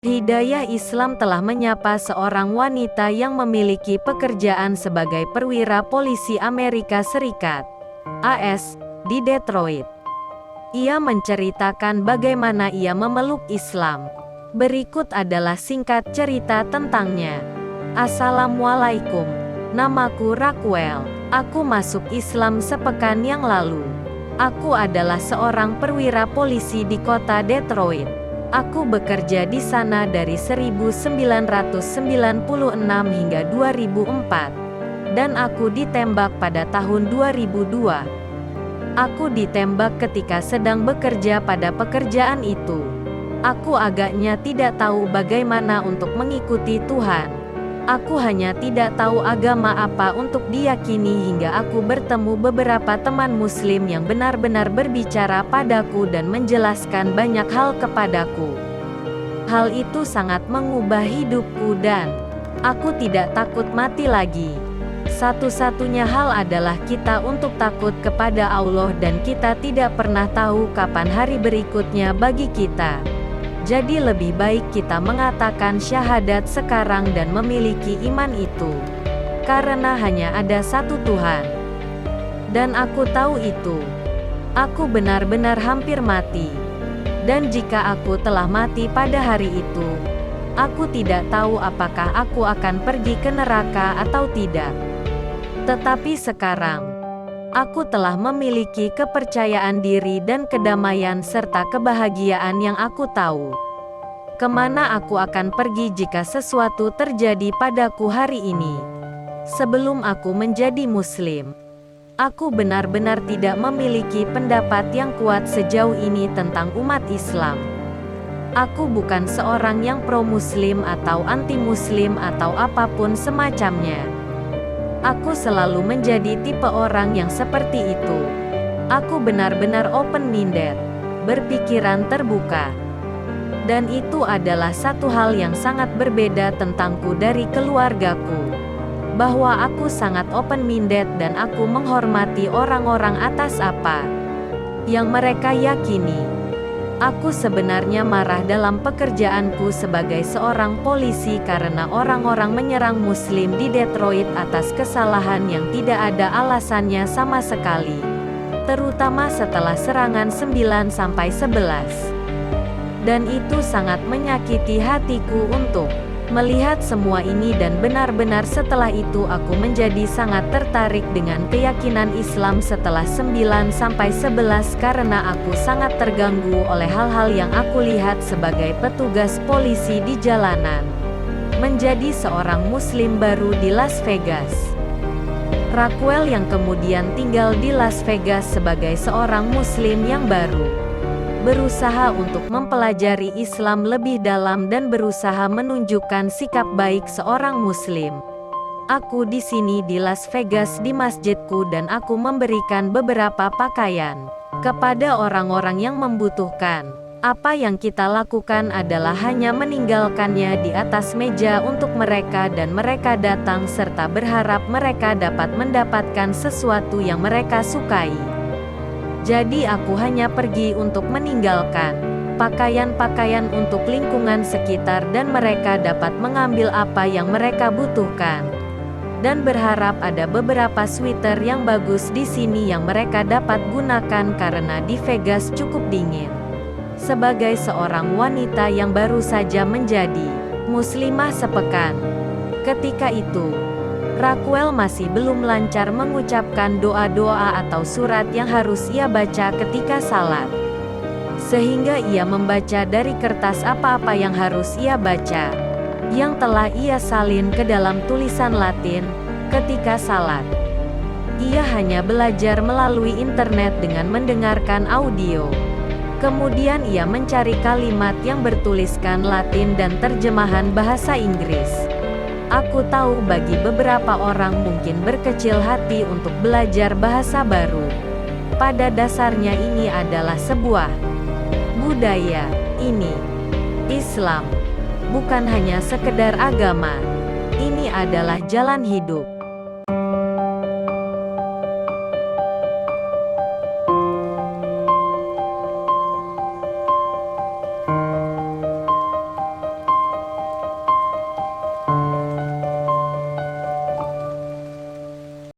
Hidayah Islam telah menyapa seorang wanita yang memiliki pekerjaan sebagai perwira polisi Amerika Serikat (AS) di Detroit. Ia menceritakan bagaimana ia memeluk Islam. Berikut adalah singkat cerita tentangnya. Assalamualaikum. Namaku Raquel. Aku masuk Islam sepekan yang lalu. Aku adalah seorang perwira polisi di kota Detroit. Aku bekerja di sana dari 1996 hingga 2004. Dan aku ditembak pada tahun 2002. Aku ditembak ketika sedang bekerja pada pekerjaan itu. Aku agaknya tidak tahu bagaimana untuk mengikuti Tuhan. Aku hanya tidak tahu agama apa untuk diyakini hingga aku bertemu beberapa teman muslim yang benar-benar berbicara padaku dan menjelaskan banyak hal kepadaku. Hal itu sangat mengubah hidupku dan aku tidak takut mati lagi. Satu-satunya hal adalah kita untuk takut kepada Allah dan kita tidak pernah tahu kapan hari berikutnya bagi kita. Jadi lebih baik kita mengatakan syahadat sekarang dan memiliki iman itu. Karena hanya ada satu Tuhan. Dan aku tahu itu. Aku benar-benar hampir mati. Dan jika aku telah mati pada hari itu, aku tidak tahu apakah aku akan pergi ke neraka atau tidak. Tetapi sekarang, aku telah memiliki kepercayaan diri dan kedamaian serta kebahagiaan yang aku tahu. Kemana aku akan pergi jika sesuatu terjadi padaku hari ini? Sebelum aku menjadi Muslim, aku benar-benar tidak memiliki pendapat yang kuat sejauh ini tentang umat Islam. Aku bukan seorang yang pro-Muslim atau anti-Muslim atau apapun semacamnya. Aku selalu menjadi tipe orang yang seperti itu. Aku benar-benar open-minded, berpikiran terbuka. Dan itu adalah satu hal yang sangat berbeda tentangku dari keluargaku. Bahwa aku sangat open-minded dan aku menghormati orang-orang atas apa yang mereka yakini. Aku sebenarnya marah dalam pekerjaanku sebagai seorang polisi karena orang-orang menyerang Muslim di Detroit atas kesalahan yang tidak ada alasannya sama sekali. Terutama setelah serangan 9/11. Dan itu sangat menyakiti hatiku untuk melihat semua ini dan benar-benar setelah itu aku menjadi sangat tertarik dengan keyakinan Islam setelah 9/11 karena aku sangat terganggu oleh hal-hal yang aku lihat sebagai petugas polisi di jalanan. Menjadi seorang Muslim baru di Las Vegas. Raquel yang kemudian tinggal di Las Vegas sebagai seorang Muslim yang baru. Berusaha untuk mempelajari Islam lebih dalam dan berusaha menunjukkan sikap baik seorang Muslim. Aku di sini di Las Vegas di masjidku dan aku memberikan beberapa pakaian kepada orang-orang yang membutuhkan. Apa yang kita lakukan adalah hanya meninggalkannya di atas meja untuk mereka dan mereka datang serta berharap mereka dapat mendapatkan sesuatu yang mereka sukai. Jadi aku hanya pergi untuk meninggalkan pakaian-pakaian untuk lingkungan sekitar dan mereka dapat mengambil apa yang mereka butuhkan. Dan berharap ada beberapa sweater yang bagus di sini yang mereka dapat gunakan karena di Vegas cukup dingin. Sebagai seorang wanita yang baru saja menjadi muslimah sepekan. Ketika itu, Raquel masih belum lancar mengucapkan doa-doa atau surat yang harus ia baca ketika salat. Sehingga ia membaca dari kertas apa-apa yang harus ia baca, yang telah ia salin ke dalam tulisan Latin, ketika salat. Ia hanya belajar melalui internet dengan mendengarkan audio. Kemudian ia mencari kalimat yang bertuliskan Latin dan terjemahan bahasa Inggris. Aku tahu bagi beberapa orang mungkin berkecil hati untuk belajar bahasa baru. Pada dasarnya ini adalah sebuah budaya. Ini Islam bukan hanya sekedar agama. Ini adalah jalan hidup.